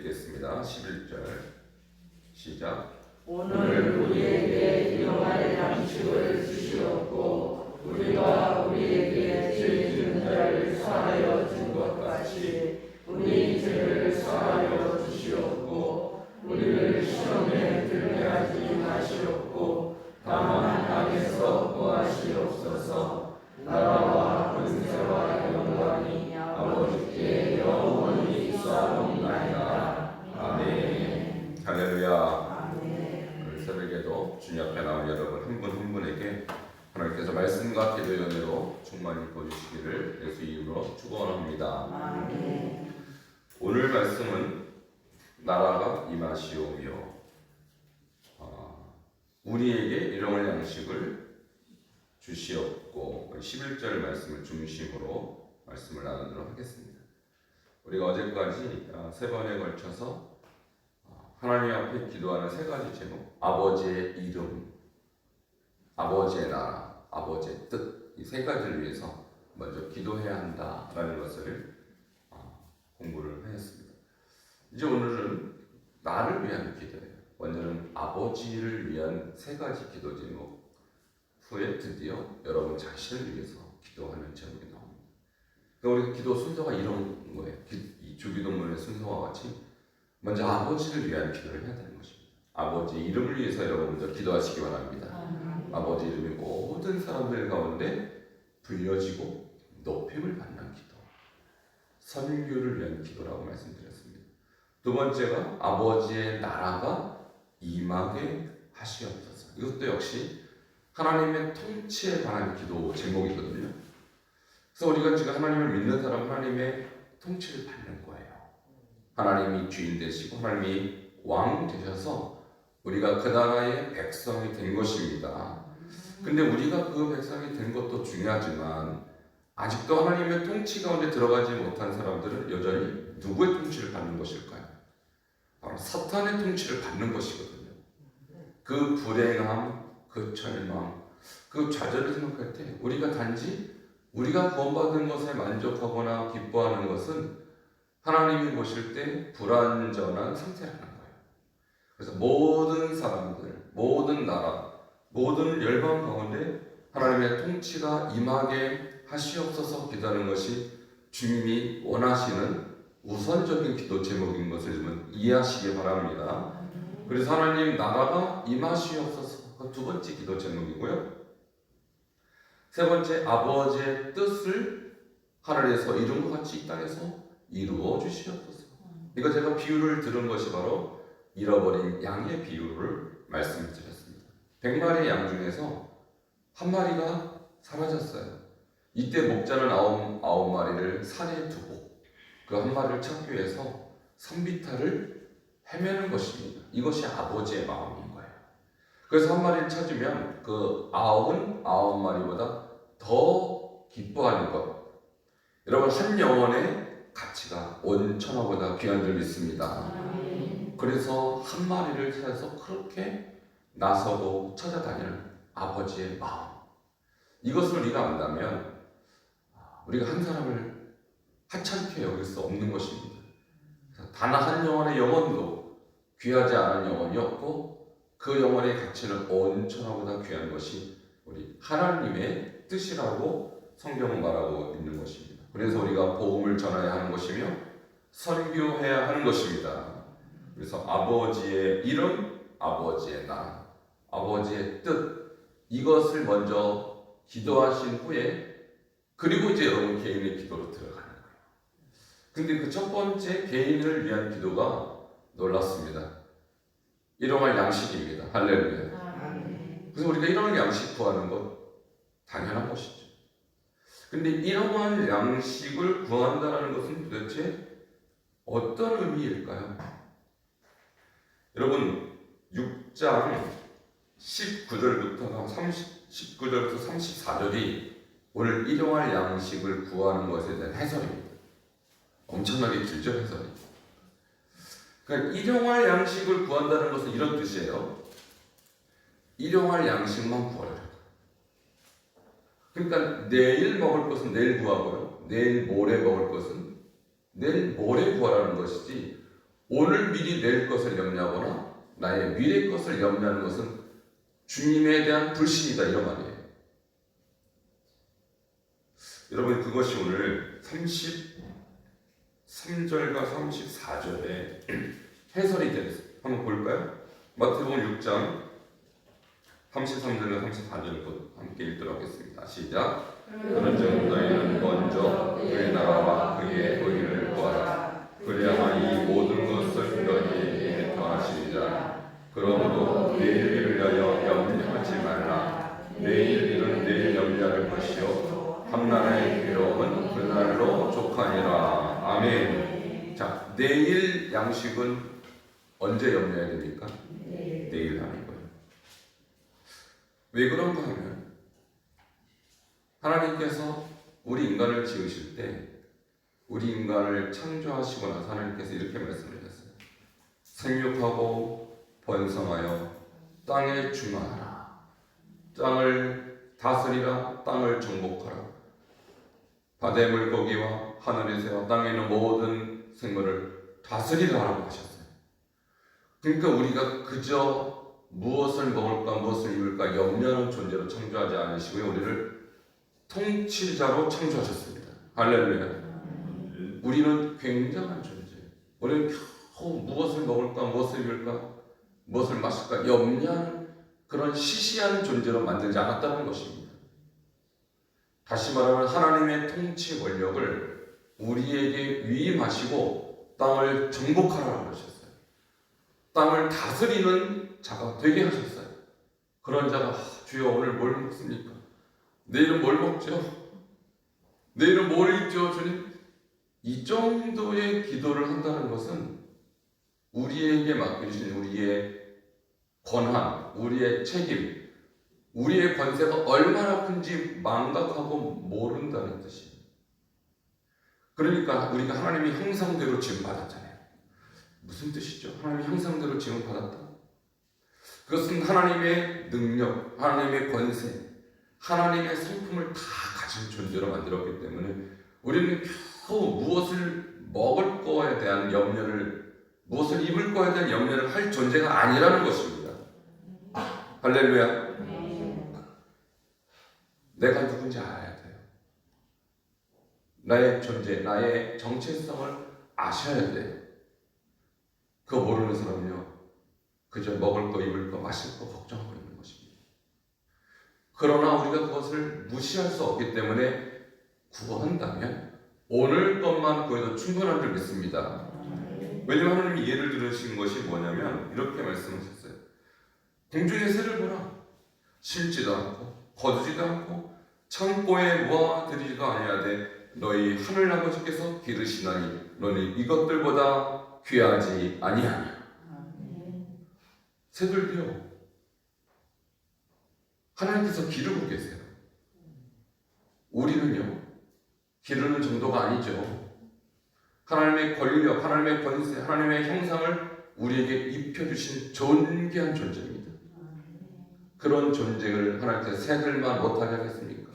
읽겠습니다. 11절 시작. 오늘 우리에게 일용할 양식을 주시옵고 우리가 우리에게 죄 지은 자를 사하여 준 것 같이 우리 죄를 사하여 주시옵고 우리를 시험에 들게 하지 마시옵고 다만 악에서 구하시옵소서. 나라와 권세와 영광이 아버지께 영원히 있사옵나이다. 아멘. 할렐루야. 오늘 새벽에도 주님 앞에 나온 여러분 한 분 한 분에게 하나님께서 말씀과 기도의 은혜로 충만히 보여주시기를 예수 이름으로 축원합니다. 아멘. 오늘 말씀은 나라가 임하시오며 우리에게 일용할 양식을 주시옵고 11절 말씀을 중심으로 말씀을 나누도록 하겠습니다. 우리가 어제까지 세 번에 걸쳐서 하나님 앞에 기도하는 세 가지 제목, 아버지의 이름, 아버지의 나라, 아버지의 뜻, 이 세 가지를 위해서 먼저 기도해야 한다라는 것을 공부를 하였습니다. 이제 오늘은 나를 위한 기도예요. 먼저는 아버지를 위한 세 가지 기도 제목 후에 드디어 여러분 자신을 위해서 기도하는 제목이 나옵니다. 그러니까 우리가 기도 순서가 이런 거예요. 이 주기도문의 순서와 같이 먼저 아버지를 위한 기도를 해야 되는 것입니다. 아버지 이름을 위해서 여러분 먼저 기도하시기 바랍니다. 아버지 이름이 모든 사람들 가운데 불려지고 높임을 받는 기도, 선교를 위한 기도라고 말씀드렸습니다. 두 번째가 아버지의 나라가 임하게 하시옵소서. 이것도 역시 하나님의 통치에 관한 기도 제목이거든요. 그래서 우리가 지금 하나님을 믿는 사람은 하나님의 통치를 받는 거예요. 하나님이 주인 되시고 하나님이 왕 되셔서 우리가 그 나라의 백성이 된 것입니다. 근데 우리가 그 백성이 된 것도 중요하지만 아직도 하나님의 통치 가운데 들어가지 못한 사람들은 여전히 누구의 통치를 받는 것일까요? 바로 사탄의 통치를 받는 것이거든요. 그 불행함, 그 절망, 그 좌절을 생각할 때 우리가 단지 우리가 구원받은 것에 만족하거나 기뻐하는 것은 하나님이 보실 때 불완전한 상태라는 거예요. 그래서 모든 사람들, 모든 나라, 모든 열방 가운데 하나님의 통치가 임하게 하시옵소서 기도하는 것이 주님이 원하시는 우선적인 기도 제목인 것을 좀 이해하시기 바랍니다. 그래서 하나님 나라가 임하시옵소서 그 두 번째 기도 제목이고요. 세 번째 아버지의 뜻을 하늘에서 이룬 것 같이 이 땅에서 이루어 주시옵소서. 이거 제가 비유를 들은 것이 바로 잃어버린 양의 비유를 말씀드렸습니다. 100마리의 양 중에서 한 마리가 사라졌어요. 이때 목자는 아홉 마리를 산에 두고 그 한 마리를 찾기 위해서 산비탈을 헤매는 것입니다. 이것이 아버지의 마음인 거예요. 그래서 한 마리를 찾으면 그 아홉 마리보다 더 기뻐하는 것. 여러분 한 영혼의 가치가 온 천하보다 귀한 줄 믿습니다. 그래서 한 마리를 찾아서 그렇게 나서고 찾아다니는 아버지의 마음. 이것을 우리가 안다면 우리가 한 사람을 하찮게 여길 수 없는 것입니다. 단 한 영혼의 영혼도 귀하지 않은 영혼이었고 그 영혼의 가치는 온 천하보다 귀한 것이 우리 하나님의 뜻이라고 성경은 말하고 있는 것입니다. 그래서 우리가 복음을 전해야 하는 것이며 선교해야 하는 것입니다. 그래서 아버지의 이름, 아버지의 나라, 아버지의 뜻 이것을 먼저 기도하신 후에 그리고 이제 여러분 개인의 기도로 들어가는 거예요. 근데 그 첫 번째 개인을 위한 기도가 놀랍습니다. 일용할 양식입니다. 할렐루야. 그래서 우리가 일용할 양식 구하는 것 당연한 것이죠. 근데 일용할 양식을 구한다는 것은 도대체 어떤 의미일까요? 여러분 6장 19절부터 19절부터 34절이 오늘 일용할 양식을 구하는 것에 대한 해설입니다. 엄청나게 길죠, 해설이. 그러니까 일용할 양식을 구한다는 것은 이런 뜻이에요. 일용할 양식만 구하라. 그러니까 내일 먹을 것은 내일 구하고요. 내일 모레 먹을 것은 내일 모레 구하라는 것이지 오늘 미리 낼 것을 염려하거나 나의 미래 것을 염려하는 것은 주님에 대한 불신이다, 이런 말이에요. 여러분, 그것이 오늘 33절과 34절에 해설이 되어 있어요. 한번 볼까요? 마태복음 6장 33절과 34절을 함께 읽도록 하겠습니다. 시작. 그런즉 너희는 먼저 그의 나라와 그의 의를 구하라. 그래야만 이 모든 것을 너희에게 더하시리라. 그러므로 내일을 위하여 염려하지 말라. 내일 일은 내일 염려할 것이요 한나라의 괴로움은 그날로 족하니라. 아멘. 자, 내일 양식은 언제 염려해야 됩니까? 내일 하는 거예요. 왜 그런가 하면 하나님께서 우리 인간을 지으실 때 우리 인간을 창조하시고 나서 하나님께서 이렇게 말씀을 하셨어요. 생육하고 번성하여 땅에 충만하라. 땅을 다스리라. 땅을 정복하라. 바다의 물고기와 하늘의 새와 땅에 있는 모든 생물을 다스리라라고 하셨어요. 그러니까 우리가 그저 무엇을 먹을까 무엇을 입을까 염려하는 존재로 창조하지 않으시고요, 우리를 통치자로 창조하셨습니다. 할렐루야. 우리는 굉장한 존재예요. 우리는 겨우 무엇을 먹을까 무엇을 입을까 무엇을 마실까 염려하는 그런 시시한 존재로 만들지 않았다는 것입니다. 다시 말하면 하나님의 통치 권력을 우리에게 위임하시고 땅을 정복하라고 하셨어요. 땅을 다스리는 자가 되게 하셨어요. 그런 자가 주여 오늘 뭘 먹습니까? 내일은 뭘 먹죠? 내일은 뭘 입죠? 주님? 이 정도의 기도를 한다는 것은 우리에게 맡겨주신 우리의 권한, 우리의 책임, 우리의 권세가 얼마나 큰지 망각하고 모른다는 뜻이에요. 그러니까 우리가 하나님의 형상대로 지음받았잖아요. 무슨 뜻이죠? 하나님의 형상대로 지음받았다. 그것은 하나님의 능력, 하나님의 권세, 하나님의 성품을 다 가진 존재로 만들었기 때문에 우리는 겨우 무엇을 먹을 거에 대한 염려를, 무엇을 입을 거에 대한 염려를 할 존재가 아니라는 것입니다. 할렐루야. 내가 누군지 알아야 돼요. 나의 존재, 나의 정체성을 아셔야 돼요. 그거 모르는 사람은요, 그저 먹을 거, 입을 거, 마실 거 걱정하고 있는 것입니다. 그러나 우리가 그것을 무시할 수 없기 때문에 구한다면 오늘 것만 구해도 충분한 줄 믿습니다. 왜냐하면 하나님이 예를 들으신 것이 뭐냐면 이렇게 말씀하셨어요. 공중의 새를 보라. 심지도 않고 거두지도 않고 창고에 모아들이지도 아니하되 너희 하늘 아버지께서 기르시나니 너희 이것들보다 귀하지 아니하냐. 새들도요, 하나님께서 기르고 계세요. 우리는요, 기르는 정도가 아니죠. 하나님의 권력, 하나님의 권세, 하나님의 형상을 우리에게 입혀주신 존귀한 존재입니다. 그런 존재를 하나님께서 새들만 못하게 하겠습니까?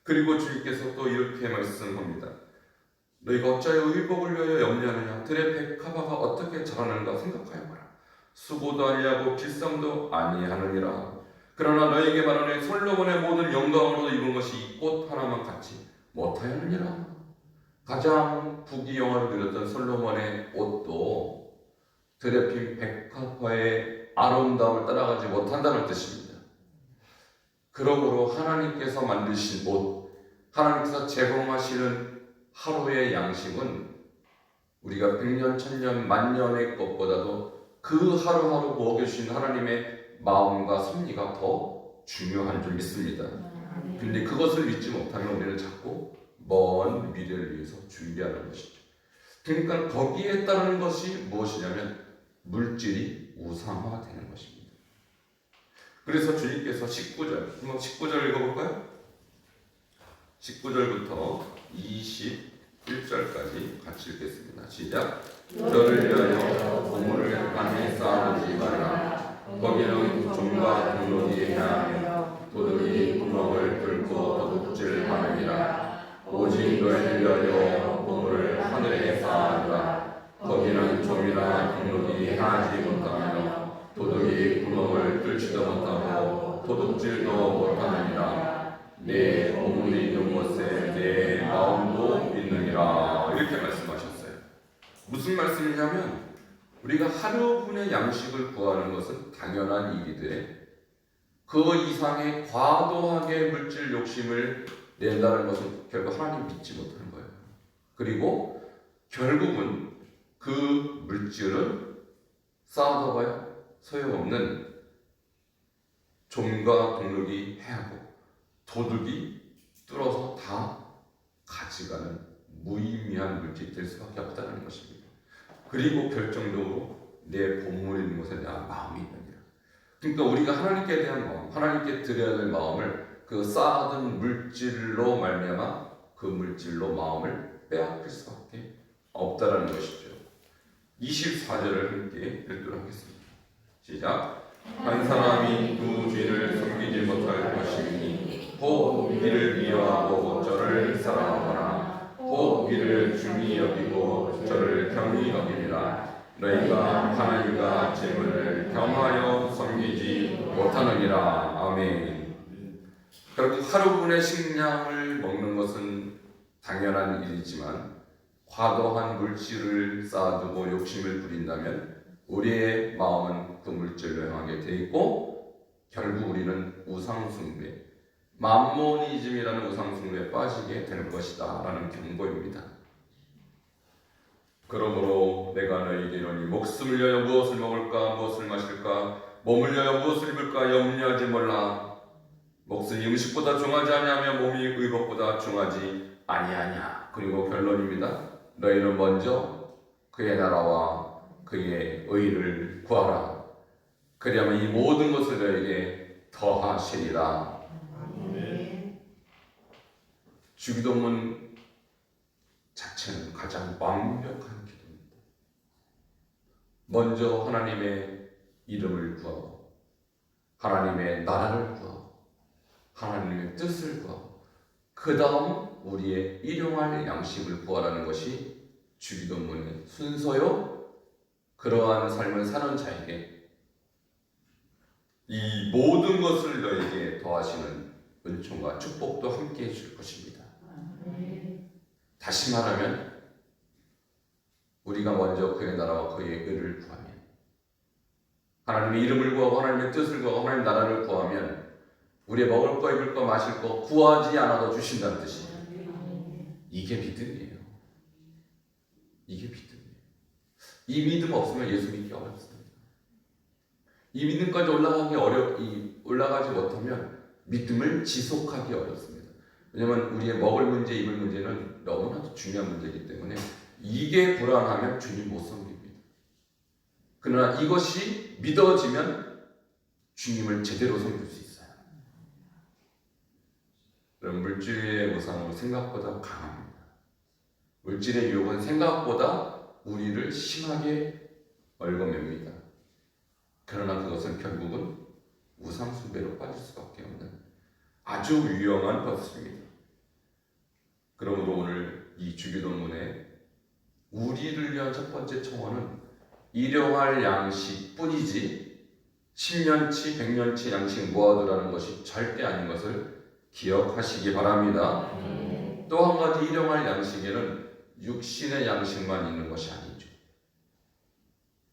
그리고 주님께서 또 이렇게 말씀합니다. 너희가 어찌하여 의복을 위하여 염려하느냐? 들의 백합화가 어떻게 자라는가 생각하여 봐라. 수고도 아니하고 길쌈도 아니하느니라. 그러나 너희에게 말하노니 솔로몬의 모든 영광으로 입은 것이 이 꽃 하나만 같이 못하였느니라. 가장 부귀영화를 누렸던 솔로몬의 옷도 들에 핀 백합화의 아름다움을 따라가지 못한다는 뜻입니다. 그러므로 하나님께서 만드신 옷, 하나님께서 제공하시는 하루의 양식은 우리가 100년, 1000년, 만년의 것보다도 그 하루하루 먹여주신 하나님의 마음과 섭리가 더 중요한 줄 믿습니다. 근데 그것을 믿지 못하면 우리는 자꾸 먼 미래를 위해서 준비하는 것이죠. 그러니까 거기에 따르는 것이 무엇이냐면 물질이 우상화되는 것입니다. 그래서 주님께서 19절, 한번 19절 읽어볼까요? 19절부터 21절까지 같이 읽겠습니다. 시작. 너를 위하여 보물을 안에 쌓아두지 말라. 거기는 종과 등록이 행하며 도둑이 구멍을 뚫고 도둑질하느니라. 오직 너를 위하여 보물을 하늘에 쌓아두라. 걷질도 못하느니라. 내 보물이 있는 곳에 내 마음도 있느니라. 이렇게 말씀하셨어요. 무슨 말씀이냐면 우리가 하루분의 양식을 구하는 것은 당연한 일이되 그 이상의 과도하게 물질 욕심을 낸다는 것은 결국 하나님 믿지 못하는 거예요. 그리고 결국은 그 물질은 쌓아둬 봐야 소용없는 좀과 동력이 해하고 도둑이 뚫어서 다 가져가는 무의미한 물질이 될 수밖에 없다는 것입니다. 그리고 결정적으로 내 본물이 있는 곳에 대한 마음이 있느니라. 그러니까 우리가 하나님께 대한 마음, 하나님께 드려야 될 마음을 그 쌓아둔 물질로 말미암아 그 물질로 마음을 빼앗길 수밖에 없다라는 것이죠. 24절을 함께 읽도록 하겠습니다. 시작. 한 사람이 두 주인을 섬기지 못할 것이니 혹 이를 미워하고 저를 사랑하거나 혹 이를 중히 여기고 저를 경히 여기니라. 너희가 하나님과 재물을 겸하여 섬기지 못하느니라. 아멘. 결국 하루분의 식량을 먹는 것은 당연한 일이지만 과도한 물질을 쌓아두고 욕심을 부린다면 우리의 마음은 그 물질로 향하게 돼 있고 결국 우리는 우상숭배, 맘모니즘이라는 우상숭배에 빠지게 될 것이다 라는 경고입니다. 그러므로 내가 너희에게 이르노니 목숨을 위하여 무엇을 먹을까 무엇을 마실까 몸을 위하여 무엇을 입을까 염려하지 말라. 목숨이 음식보다 중하지 아니하며 몸이 의복보다 중하지 아니하냐. 그리고 결론입니다. 너희는 먼저 그의 나라와 그의 의를 구하라. 그리하면 이 모든 것을 너희에게 더하시리라. 주기도문 자체는 가장 완벽한 기도입니다. 먼저 하나님의 이름을 구하고 하나님의 나라를 구하고 하나님의 뜻을 구하고 그 다음 우리의 일용할 양식을 구하라는 것이 주기도문의 순서요. 그러한 삶을 사는 자에게 이 모든 것을 너에게 더하시는 은총과 축복도 함께 해줄 것입니다. 다시 말하면 우리가 먼저 그의 나라와 그의 의를 구하면 하나님의 이름을 구하고 하나님의 뜻을 구하고 하나님의 나라를 구하면 우리의 먹을 거 입을 거 마실 거 구하지 않아도 주신다는 뜻이에요. 이게 믿음이에요. 이게 믿음이에요. 이 믿음 없으면 예수 믿기 어렵습니다. 이 믿음까지 올라가지 못하면 믿음을 지속하기 어렵습니다. 왜냐하면 우리의 먹을 문제, 입을 문제는 너무나도 중요한 문제이기 때문에 이게 불안하면 주님 못 섬깁니다. 그러나 이것이 믿어지면 주님을 제대로 섬길 수 있어요. 그럼 물질의 우상은 생각보다 강합니다. 물질의 유혹은 생각보다 우리를 심하게 얽어맵니다. 그러나 그것은 결국은 우상숭배로 빠질 수밖에 없는 아주 위험한 것입니다. 그러므로 오늘 이 주기도문에 우리를 위한 첫 번째 청원은 일용할 양식뿐이지 10년치, 100년치 양식 모아두라는 것이 절대 아닌 것을 기억하시기 바랍니다. 또 한 가지 일용할 양식에는 육신의 양식만 있는 것이 아니죠.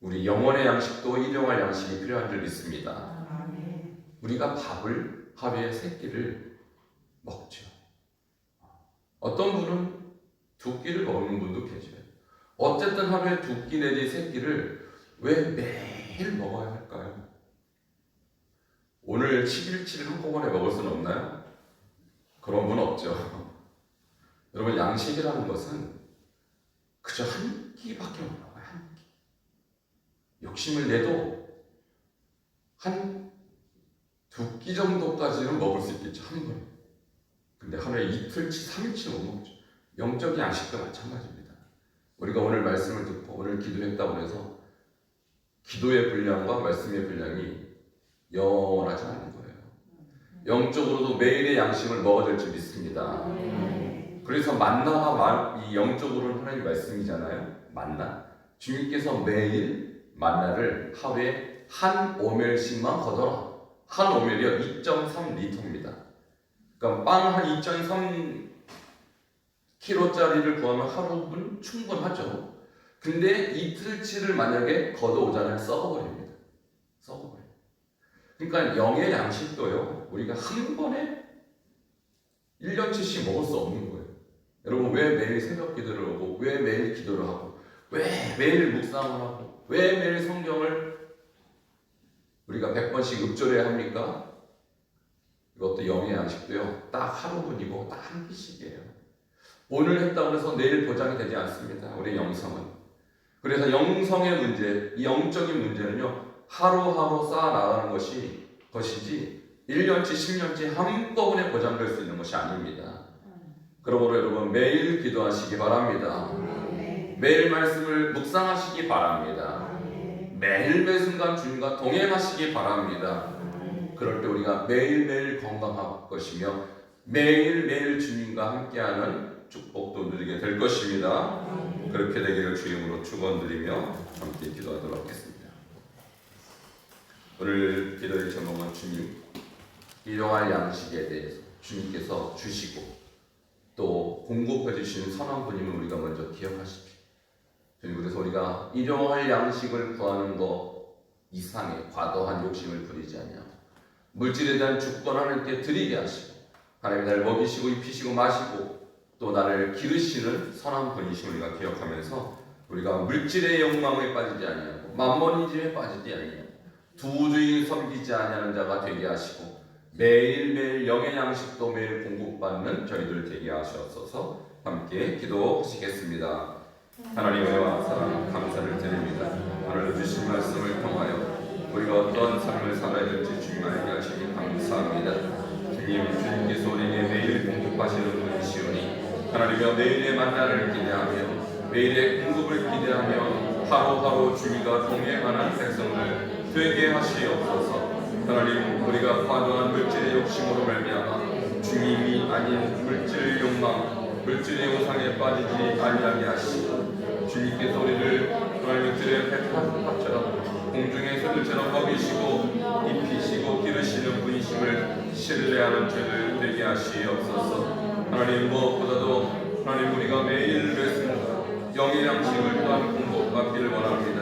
우리 영혼의 양식도 일용할 양식이 필요한 줄 믿습니다. 우리가 밥을 하루에 3끼를 먹죠. 어떤 분은 2끼를 먹는 분도 계셔요. 어쨌든 하루에 2끼 내지 3끼를 왜 매일 먹어야 할까요? 오늘 10일치를 한꺼번에 먹을 수는 없나요? 그런 분 없죠. 여러분, 양식이라는 것은 그저 한 끼밖에 못 먹어요. 한 끼. 욕심을 내도 한 2끼 정도까지는 먹을 수 있겠죠. 한 번에. 근데 하루에 이틀치, 3일치 못 먹죠. 영적 양식도 마찬가지입니다. 우리가 오늘 말씀을 듣고 오늘 기도했다고 해서 기도의 분량과 말씀의 분량이 영원하지 않은 거예요. 영적으로도 매일의 양식을 먹어야 될 줄 믿습니다. 그래서 만나가 이 영적으로는 하나님 말씀이잖아요. 만나. 주님께서 매일 만나를 하루에 한 오멜씩만 거둬라. 한 오멜이요 2.3리터입니다. 그러니까 빵 한 2.3kg짜리를 구하면 하루는 충분하죠. 근데 이틀치를 만약에 걷어오잖아요. 썩어버립니다. 썩어버려요. 그러니까 영의 양식도요. 우리가 한 번에 1년치씩 먹을 수 없는 거예요. 여러분 왜 매일 새벽 기도를 하고 왜 매일 기도를 하고 왜 매일 묵상을 하고 왜 매일 성경을 우리가 100번씩 읊조려야 합니까? 이것도 영의 양식도요. 딱 하루분이고 딱 한 끼씩이에요. 오늘 했다고 해서 내일 보장이 되지 않습니다. 우리 영성은. 그래서 영성의 문제, 이 영적인 문제는요. 하루하루 쌓아나가는 것이지 1년치, 10년치 한꺼번에 보장될 수 있는 것이 아닙니다. 그러므로 여러분 매일 기도하시기 바랍니다. 매일 말씀을 묵상하시기 바랍니다. 매일 매 순간 주님과 동행하시기 바랍니다. 그럴 때 우리가 매일매일 건강할 것이며 매일매일 주님과 함께하는 축복도 누리게 될 것입니다. 그렇게 되기를 주님으로 축원드리며 함께 기도하도록 하겠습니다. 오늘 기도의 제목은 주님 일용할 양식에 대해서 주님께서 주시고 또 공급해 주시는 선한 분임을 우리가 먼저 기억하십시오. 주님, 그래서 우리가 일용할 양식을 구하는 것 이상의 과도한 욕심을 부리지 아니하고 물질에 대한 주권 하나님께 드리게 하시고 하나님 나를 먹이시고 입히시고 마시고 또 나를 기르시는 선한 분이심을 우리가 기억하면서 우리가 물질의 욕망에 빠지지 아니하고 만몬인지에 빠지지 아니하고 두 주인 섬기지 아니하는 자가 되게 하시고 매일매일 영의 양식도 매일 공급받는 저희들 되게 하시옵소서. 함께 기도하시겠습니다. 하나님 은혜와 사랑 감사를 드립니다. 오늘 주신 말씀을 통하여 우리가 어떤 삶을 살아야 될지 주님 알게 하시니 감사합니다. 주님께서 우리에게 매일 공급하시는 분이시오니 하나님여 매일의 만나를 기대하며 매일의 공급을 기대하며 하루하루 주님과 동행하는 백성을 되게 하시옵소서. 하나님 우리가 과도한 물질의 욕심으로 말미암아 주님이 아닌 물질 욕망 물질의 우상에 빠지지 아니하게 하시고 주님께서 우리를 하나님의 들의 백합처럼 공중의 새들처럼 먹이시고 입히시고 기르시는 분이심을 신뢰하는 죄를 되게 하시옵소서. 하나님 무엇보다도 하나님 우리가 매일 매순간 영의 양식을 또한 공급받기를 원합니다.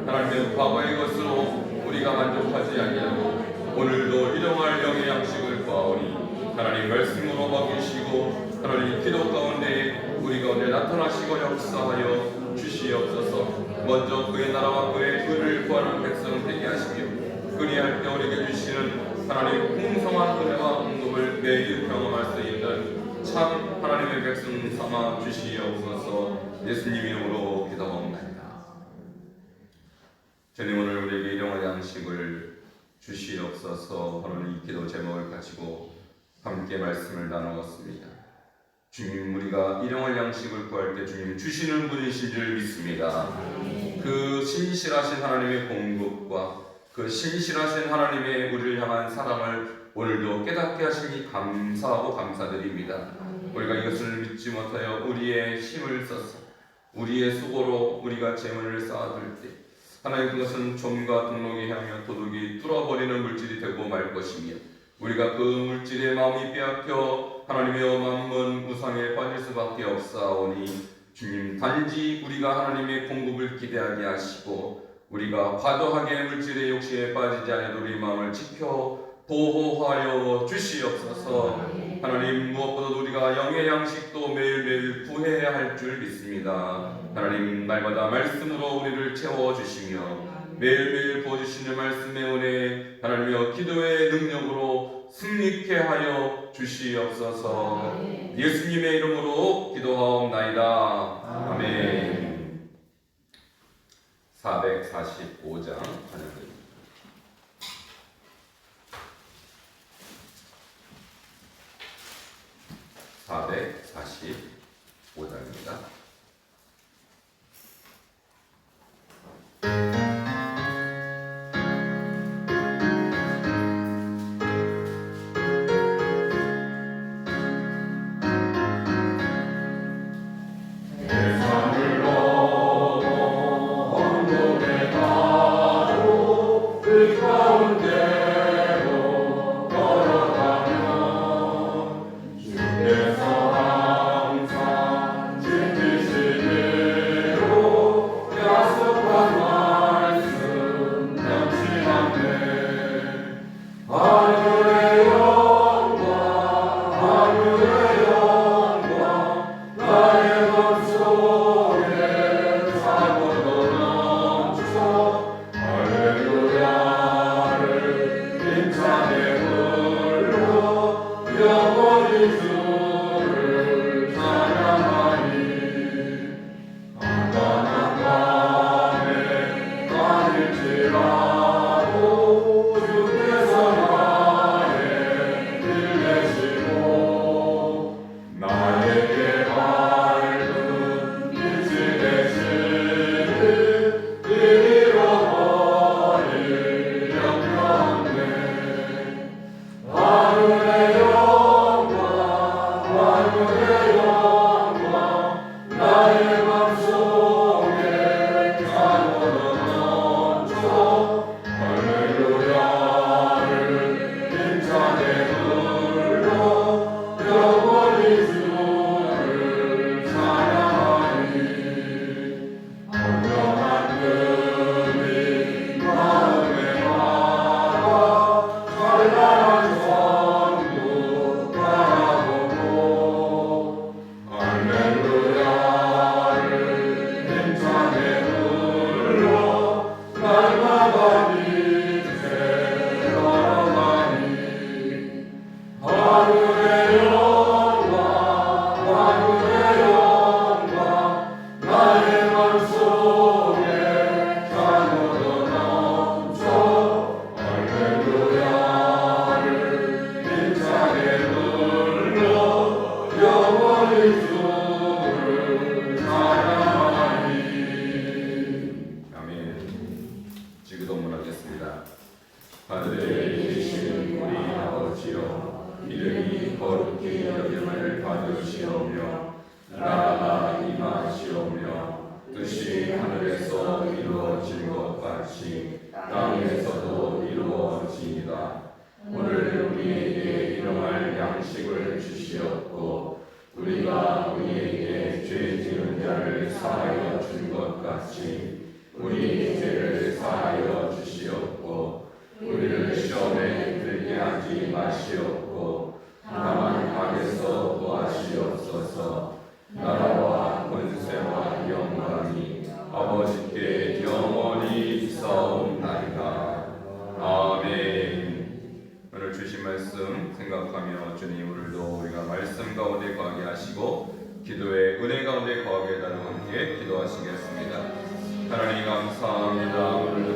하나님의 과거의 것으로 우리가 만족하지 아니하고 오늘도 일용할 영의 양식을 구하오니 하나님 말씀으로 먹이시고 하나님 기도 가운데 우리 가운데 나타나시고 역사하여 주시옵소서. 먼저 그의 나라와 그의 의를 구하는 백성 되게 하시며 그리할 때 우리에게 주시는 하나님 풍성한 은혜와 공급을 매일 경험할 수 있는 참 하나님의 백성 삼아 주시옵소서. 예수님 이름으로 기도합니다. 주님 오늘 우리에게 일용할 양식을 주시옵소서. 하는 이 기도 제목을 가지고 함께 말씀을 나누었습니다. 주님 우리가 일용할 양식을 구할 때 주님 주시는 분이신 줄 믿습니다. 그 신실하신 하나님의 공급과 그 신실하신 하나님의 우리를 향한 사랑을 오늘도 깨닫게 하시니 감사하고 감사드립니다. 우리가 이것을 믿지 못하여 우리의 힘을 써서 우리의 수고로 우리가 재물을 쌓아둘 때 하나님 그것은 종과 등록이 하며 도둑이 뚫어버리는 물질이 되고 말 것이며 우리가 그 물질의 마음이 빼앗겨 하나님의 만문 우상에 빠질 수밖에 없사오니 주님 단지 우리가 하나님의 공급을 기대하게 하시고 우리가 과도하게 물질의 욕심에 빠지지 않아도 우리 마음을 지켜 보호하여 주시옵소서. 하나님 무엇보다도 우리가 영의 양식도 매일매일 구해야 할 줄 믿습니다. 하나님 날마다 말씀으로 우리를 채워주시며 매일매일 부어주시는 말씀의 은혜 하나님이여 기도의 능력으로 승리케 하여 주시옵소서. 예수님의 이름으로 기도하옵나이다. 아멘. 445장 찬양드립니다. 445장입니다. 내 삶을 넘어 왕국의 가로 이루어진 것 같이 땅에서도 이루어지이다. 오늘 우리에게 일용할 양식을 주시옵고 우리가 우리에게 죄 지은 자를 사하여 준 것 같이 우리 죄를 사하여 주시옵고 우리를 시험에 들게 하지 마시옵고 다만 악에서 구하시옵소서. 나라와 권세와 영광이 아버지께 영원히 있사옵나이다. 아멘. 오늘 주신 말씀 생각하며 주님 오늘도 우리가 말씀 가운데 거하게 하시고 기도의 은혜 가운데 거하게 해달라고 함께 기도하시겠습니다. 하나님 감사합니다. 오늘